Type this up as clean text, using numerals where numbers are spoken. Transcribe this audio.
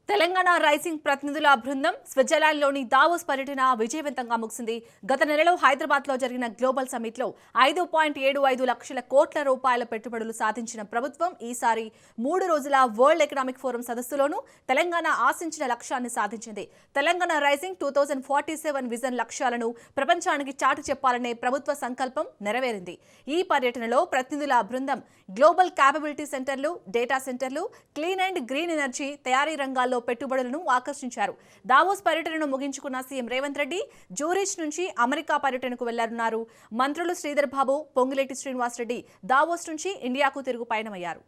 Telangana rising ప్రతినిధుల బృందం స్విట్జర్లాండ్లోని దావోస్ పర్యటన విజయవంతంగా ముగిసింది. గత నెలలో హైదరాబాద్లో జరిగిన గ్లోబల్ సమ్మిట్లో 5.75 లక్షల కోట్ల రూపాయల పెట్టుబడులు సాధించిన ప్రభుత్వం ఈసారి 3 రోజుల వరల్డ్ ఎకనామిక్ ఫోరం సదస్సులోనూ తెలంగాణ ఆశించిన లక్ష్యాన్ని సాధించింది. తెలంగాణ రైజింగ్ 2047 విజన్ లక్ష్యాలను ప్రపంచానికి చాటి చెప్పాలనే ప్రభుత్వ సంకల్పం నెరవేరింది. ఈ పర్యటనలో ప్రతినిధుల బృందం గ్లోబల్ క్యాపబిలిటీ సెంటర్లు, డేటా సెంటర్లు, క్లీన్ అండ్ గ్రీన్ ఎనర్జీ తయారీ రంగాల్లో పెట్టుబడులను ఆకర్షించారు. దావోస్ పర్యటనను ముగించుకున్న సీఎం రేవంత్ రెడ్డి జూరిచ్ నుంచి అమెరికా పర్యటనకు వెళ్లనున్నారు. మంత్రులు శ్రీధర్ బాబు, పొంగులేటి శ్రీనివాస్ రెడ్డి దావోస్ నుంచి ఇండియాకు తిరుగు పయనమయ్యారు.